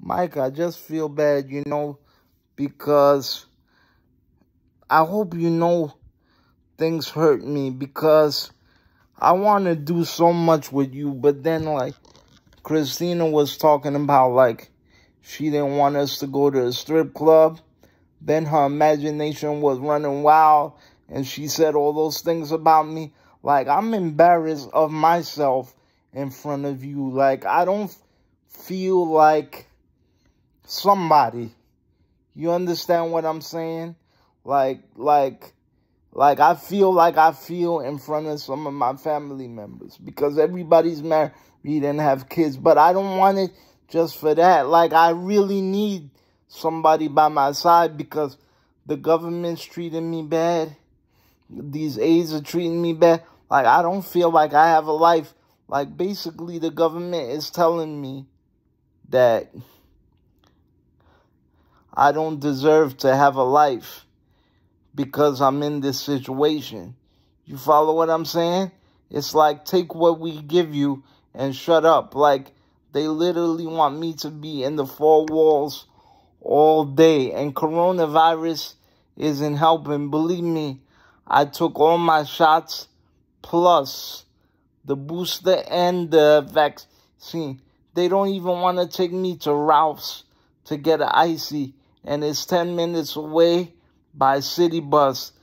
Mike, I just feel bad, because I hope you know things hurt me because I want to do so much with you. But then, like, Christina was talking about, like, she didn't want us to go to a strip club. Then her imagination was running wild, and she said all those things about me. Like, I'm embarrassed of myself in front of you. Like, I don't feel like somebody. You understand what I'm saying? Like I feel in front of some of my family members because everybody's married and have kids. But I don't want it just for that. Like, I really need somebody by my side because the government's treating me bad. These aides are treating me bad. Like, I don't feel like I have a life. Like, basically, the government is telling me that I don't deserve to have a life because I'm in this situation. You follow what I'm saying? It's like, take what we give you and shut up. Like, they literally want me to be in the four walls all day. And coronavirus isn't helping. Believe me, I took all my shots plus the booster and the vaccine. They don't even want to take me to Ralph's to get an icy. And it's 10 minutes away by city bus.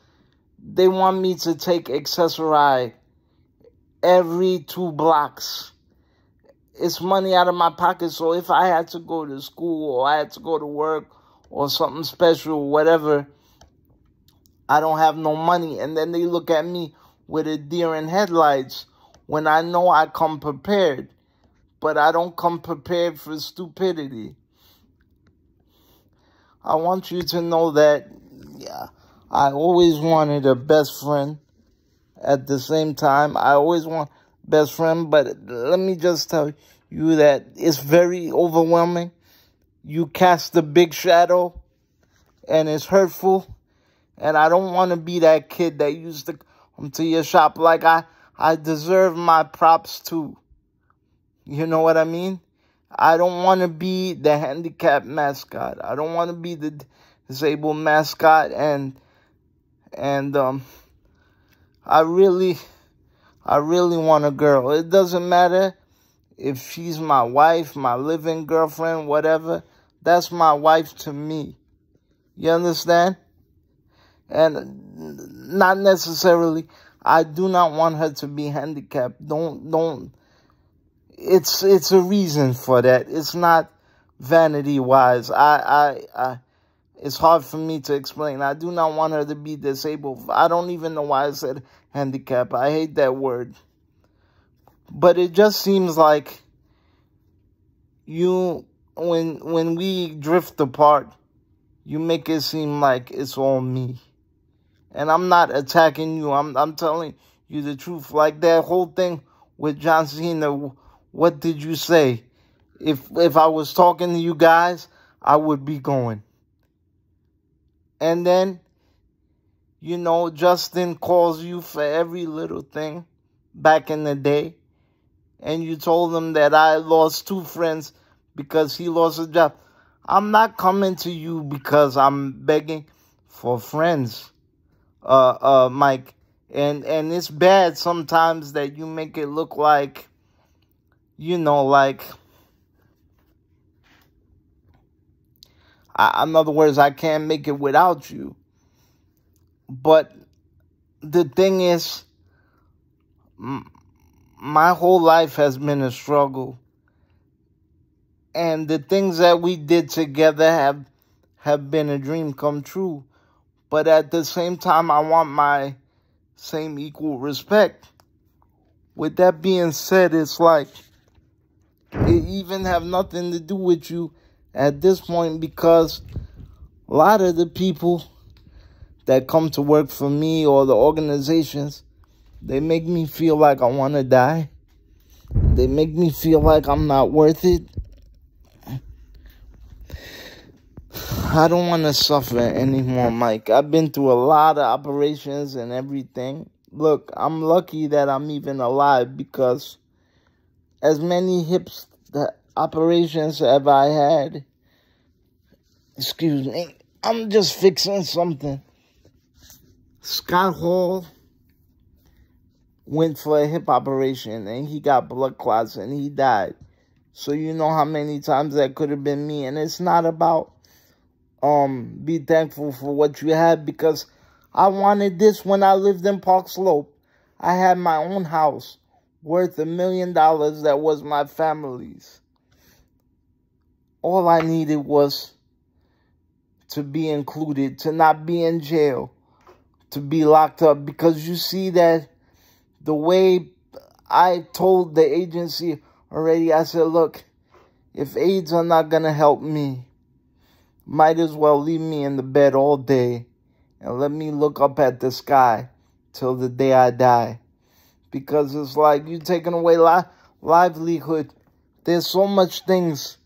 They want me to take Accessoride every 2 blocks. It's money out of my pocket. So if I had to go to school or I had to go to work or something special, whatever, I don't have no money. And then they look at me with a deer in headlights when I know I come prepared. But I don't come prepared for stupidity. I want you to know that, yeah, I always wanted a best friend. At the same time, I always want best friend, but let me just tell you that it's very overwhelming. You cast a big shadow, and it's hurtful, and I don't want to be that kid that used to come to your shop. Like, I deserve my props too. You know what I mean? I don't want to be the handicapped mascot. I don't want to be the disabled mascot, and I really want a girl. It doesn't matter if she's my wife, my living girlfriend, whatever. That's my wife to me. You understand? And not necessarily, I do not want her to be handicapped. Don't. It's a reason for that. It's not vanity-wise. It's hard for me to explain. I do not want her to be disabled. I don't even know why I said handicap. I hate that word. But it just seems like when we drift apart, you make it seem like it's all me. And I'm not attacking you. I'm telling you the truth. Like that whole thing with John Cena, what did you say? If I was talking to you guys, I would be going. And then, Justin calls you for every little thing back in the day. And you told him that I lost 2 friends because he lost a job. I'm not coming to you because I'm begging for friends, Mike. And it's bad sometimes that you make it look like, like, in other words, I can't make it without you. But the thing is, my whole life has been a struggle. And the things that we did together have been a dream come true. But at the same time, I want my same equal respect. With that being said, it's like, it even have nothing to do with you at this point because a lot of the people that come to work for me or the organizations, they make me feel like I want to die. They make me feel like I'm not worth it. I don't want to suffer anymore, Mike. I've been through a lot of operations and everything. Look, I'm lucky that I'm even alive because as many hips operations have I had? Excuse me. I'm just fixing something. Scott Hall went for a hip operation and he got blood clots and he died. So you know how many times that could have been me. And it's not about be thankful for what you had, because I wanted this when I lived in Park Slope. I had my own house worth $1 million that was my family's. All I needed was to be included, to not be in jail, to be locked up. Because you see that the way I told the agency already, I said, look, if AIDS are not going to help me, might as well leave me in the bed all day and let me look up at the sky till the day I die. Because it's like you taking away livelihood. There's so much things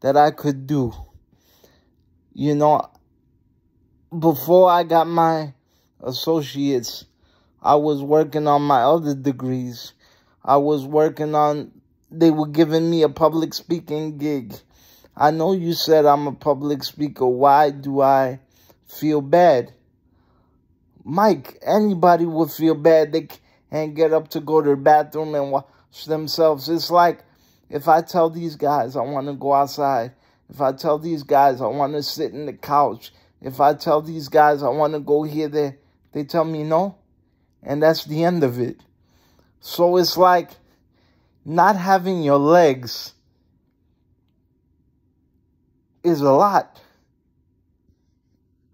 that I could do. You know, before I got my associates, I was working on my other degrees. I was working on, they were giving me a public speaking gig. I know you said I'm a public speaker. Why do I feel bad? Mike, anybody would feel bad. They can't get up to go to the bathroom and wash themselves. It's like if I tell these guys I want to go outside, if I tell these guys I want to sit in the couch, if I tell these guys I want to go here, there, they tell me no. And that's the end of it. So it's like not having your legs is a lot.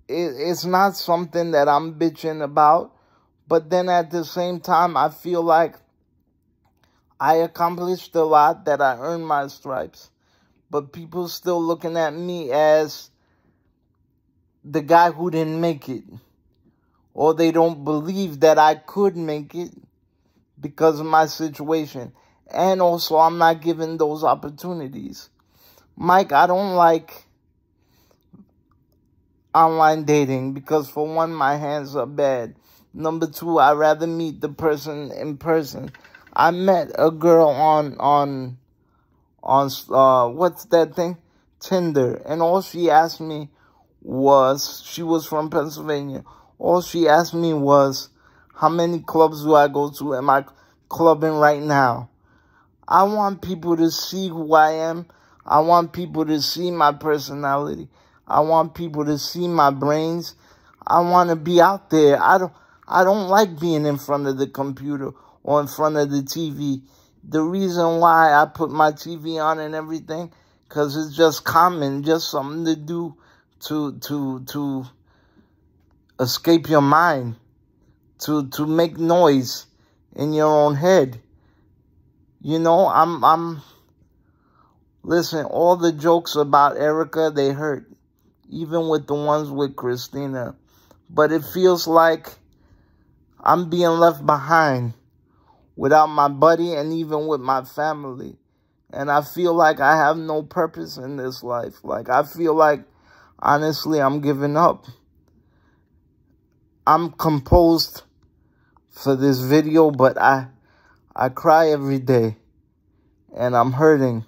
It's not something that I'm bitching about. But then at the same time, I feel like I accomplished a lot, that I earned my stripes. But people still looking at me as the guy who didn't make it. Or they don't believe that I could make it because of my situation. And also, I'm not given those opportunities. Mike, I don't like online dating because, for one, my hands are bad. Number two, I'd rather meet the person in person. I met a girl on what's that thing? Tinder. And all she asked me was, she was from Pennsylvania. All she asked me was, how many clubs do I go to? Am I clubbing right now? I want people to see who I am. I want people to see my personality. I want people to see my brains. I want to be out there. I don't like being in front of the computer or in front of the TV. The reason why I put my TV on and everything, because it's just common, just something to do to escape your mind, to make noise in your own head. You know, listen, all the jokes about Erica, they hurt. Even with the ones with Christina. But it feels like I'm being left behind without my buddy and even with my family. And I feel like I have no purpose in this life. Like, I feel like, honestly, I'm giving up. I'm composed for this video, but I cry every day. And I'm hurting.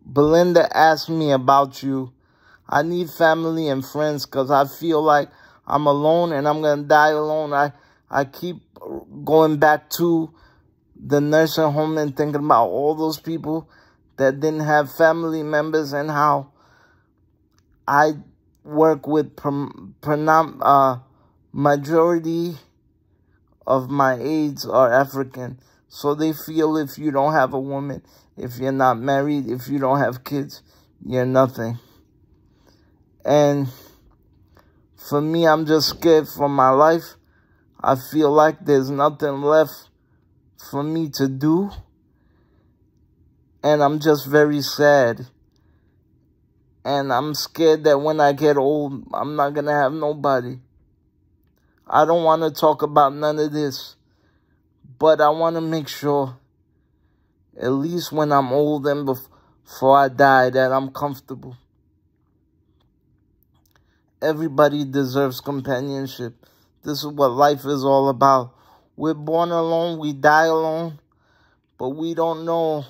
Belinda asked me about you. I need family and friends because I feel like I'm alone and I'm going to die alone. I keep going back to the nursing home and thinking about all those people that didn't have family members, and how I work with majority of my aides are African. So they feel if you don't have a woman, if you're not married, if you don't have kids, you're nothing. And for me, I'm just scared for my life. I feel like there's nothing left for me to do. And I'm just very sad. And I'm scared that when I get old, I'm not going to have nobody. I don't want to talk about none of this. But I want to make sure, at least when I'm old and before I die, that I'm comfortable. Everybody deserves companionship. This is what life is all about. We're born alone, we die alone, but we don't know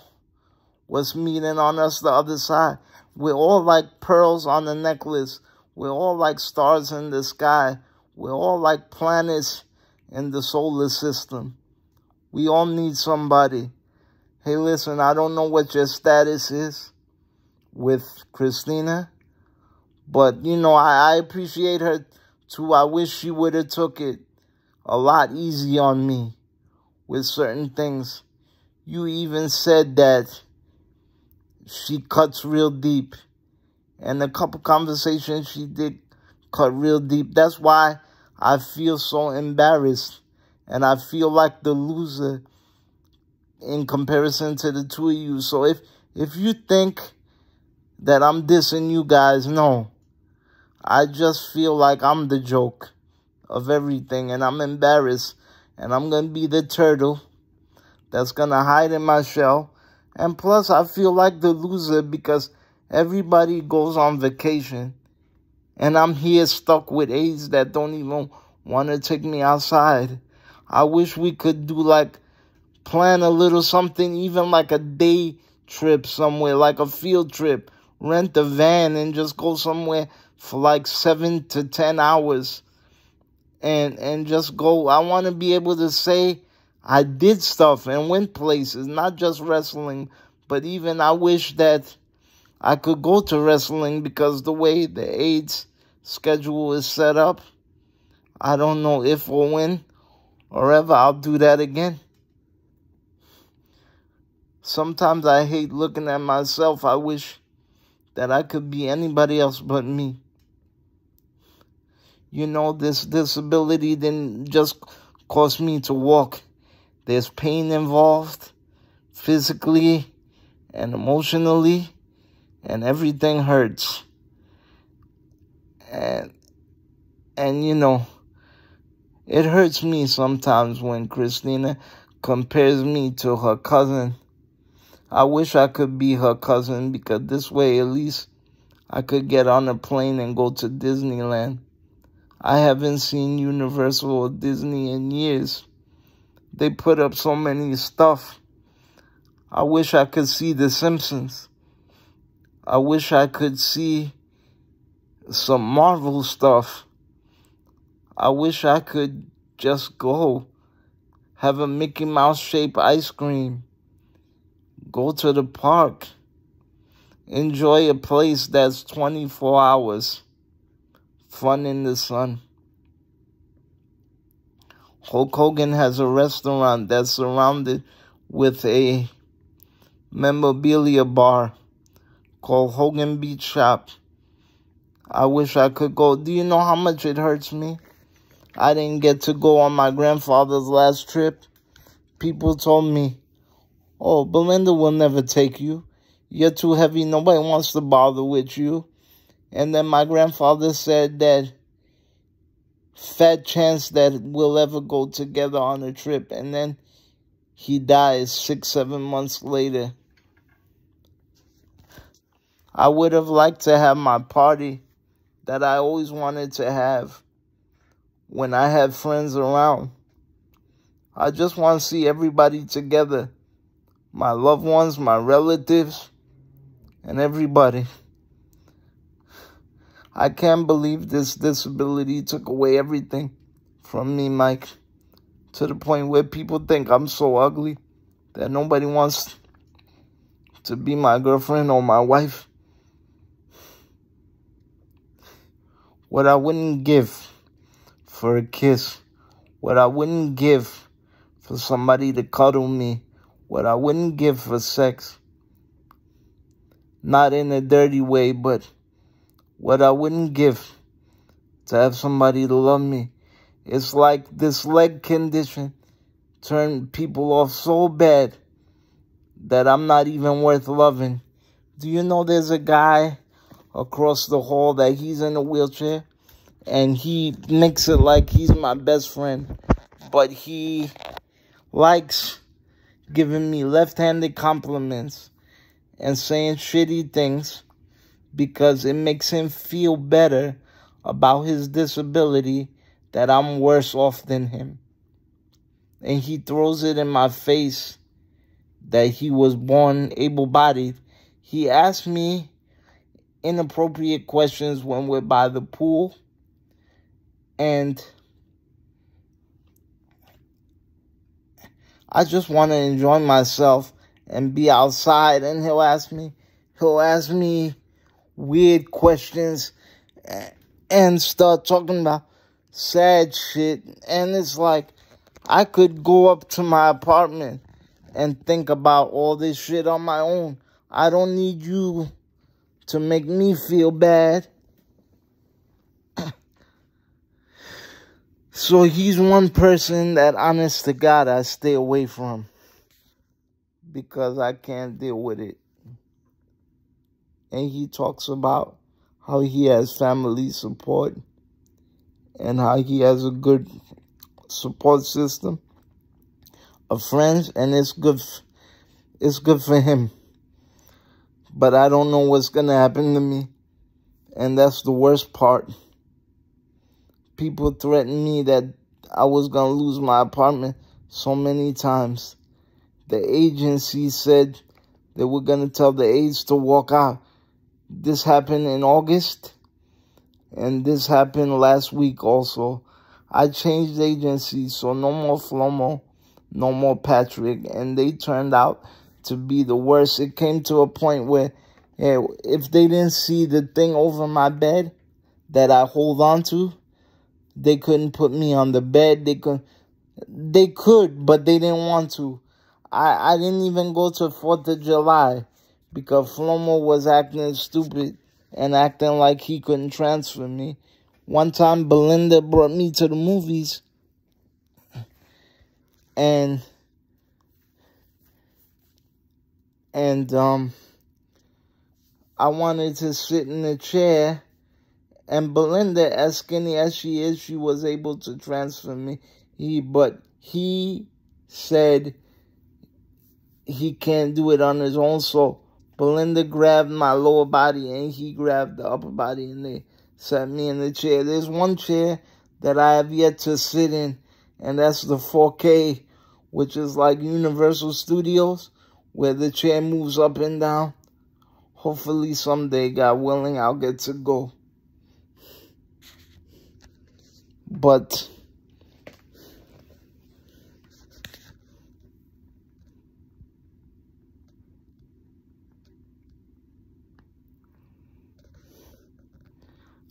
what's meeting on us the other side. We're all like pearls on the necklace. We're all like stars in the sky. We're all like planets in the solar system. We all need somebody. Hey, listen, I don't know what your status is with Christina, but, you know, I appreciate her too. I wish she would have took it a lot easy on me with certain things. You even said that she cuts real deep. And a couple conversations she did cut real deep. That's why I feel so embarrassed. And I feel like the loser in comparison to the two of you. So if you think that I'm dissing you guys, no. I just feel like I'm the joke of everything. And I'm embarrassed. And I'm going to be the turtle that's going to hide in my shell. And plus, I feel like the loser because everybody goes on vacation. And I'm here stuck with AIDS that don't even want to take me outside. I wish we could do like, plan a little something, even like a day trip somewhere, like a field trip. Rent a van and just go somewhere for like 7 to 10 hours. And just go. I want to be able to say I did stuff and went places, not just wrestling, but even I wish that I could go to wrestling because the way the AIDS schedule is set up, I don't know if or when or ever I'll do that again. Sometimes I hate looking at myself. I wish that I could be anybody else but me. You know, this disability didn't just cause me to walk. There's pain involved, physically and emotionally, and everything hurts. And you know, it hurts me sometimes when Christina compares me to her cousin. I wish I could be her cousin because this way at least I could get on a plane and go to Disneyland. I haven't seen Universal or Disney in years. They put up so many stuff. I wish I could see The Simpsons. I wish I could see some Marvel stuff. I wish I could just go have a Mickey Mouse shaped ice cream. Go to the park. Enjoy a place that's 24 hours. Fun in the sun. Hulk Hogan has a restaurant that's surrounded with a memorabilia bar called Hogan Beach Shop. I wish I could go. Do you know how much it hurts me? I didn't get to go on my grandfather's last trip. People told me, oh, Belinda will never take you. You're too heavy. Nobody wants to bother with you. And then my grandfather said that fat chance that we'll ever go together on a trip. And then he dies 6-7 months later. I would have liked to have my party that I always wanted to have when I had friends around. I just want to see everybody together. My loved ones, my relatives, and everybody. I can't believe this disability took away everything from me, Mike. To the point where people think I'm so ugly that nobody wants to be my girlfriend or my wife. What I wouldn't give for a kiss. What I wouldn't give for somebody to cuddle me. What I wouldn't give for sex. Not in a dirty way, but what I wouldn't give to have somebody to love me. It's like this leg condition turned people off so bad that I'm not even worth loving. Do you know there's a guy across the hall that he's in a wheelchair and he makes it like he's my best friend, but he likes giving me left-handed compliments and saying shitty things because it makes him feel better about his disability that I'm worse off than him. And he throws it in my face that he was born able-bodied, he asked me inappropriate questions when we're by the pool. And I just want to enjoy myself and be outside. And he'll ask me weird questions and start talking about sad shit. And it's like, I could go up to my apartment and think about all this shit on my own. I don't need you to make me feel bad. So he's one person that, honest to God, I stay away from because I can't deal with it. And he talks about how he has family support and how he has a good support system of friends, and it's good for him. But I don't know what's going to happen to me, and that's the worst part. People threatened me that I was going to lose my apartment so many times. The agency said they were going to tell the aides to walk out. This happened in August, and this happened last week also. I changed agencies, so no more Flomo, no more Patrick, and they turned out to be the worst. It came to a point where if they didn't see the thing over my bed that I hold on to, they couldn't put me on the bed. They could, but they didn't want to. I didn't even go to 4th of July because Flomo was acting stupid and acting like he couldn't transfer me. One time, Belinda brought me to the movies, and I wanted to sit in the chair. And Belinda, as skinny as she is, she was able to transfer me. But he said he can't do it on his own. So Belinda grabbed my lower body and he grabbed the upper body, and they sat me in the chair. There's one chair that I have yet to sit in, and that's the 4K, which is like Universal Studios, where the chair moves up and down. Hopefully someday, God willing, I'll get to go. But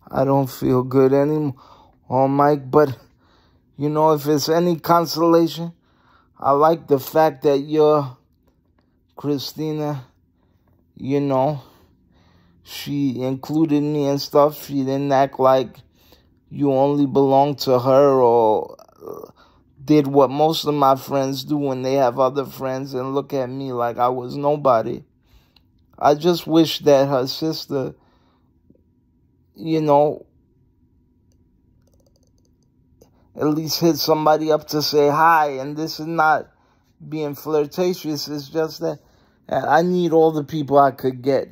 I don't feel good anymore, Mike. But, you know, if it's any consolation, I like the fact that you're Christina, you know, she included me and stuff. She didn't act like you only belong to her, or did what most of my friends do when they have other friends and look at me like I was nobody. I just wish that her sister, you know, at least hit somebody up to say hi. And this is not being flirtatious. It's just that I need all the people I could get.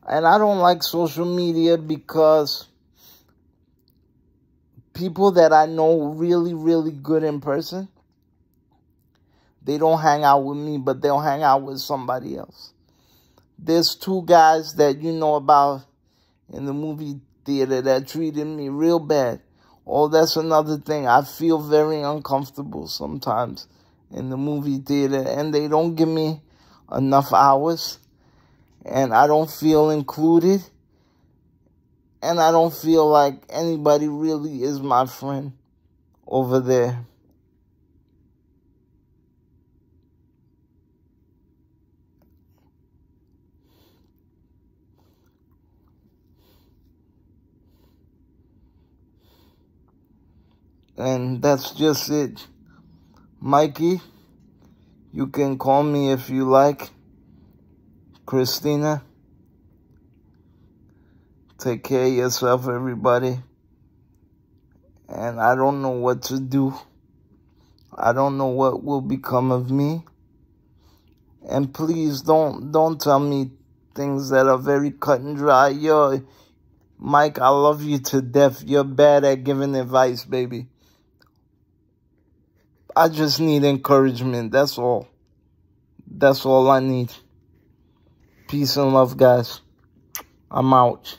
And I don't like social media because people that I know really, really good in person, they don't hang out with me, but they'll hang out with somebody else. There's 2 guys that you know about in the movie theater that treated me real bad. Oh, that's another thing. I feel very uncomfortable sometimes in the movie theater, and they don't give me enough hours, and I don't feel included. And I don't feel like anybody really is my friend over there. And that's just it. Mikey, you can call me if you like. Christina. Take care of yourself, everybody. And I don't know what to do. I don't know what will become of me. And please don't tell me things that are very cut and dry. Mike, I love you to death. You're bad at giving advice, baby. I just need encouragement. That's all. That's all I need. Peace and love, guys. I'm out.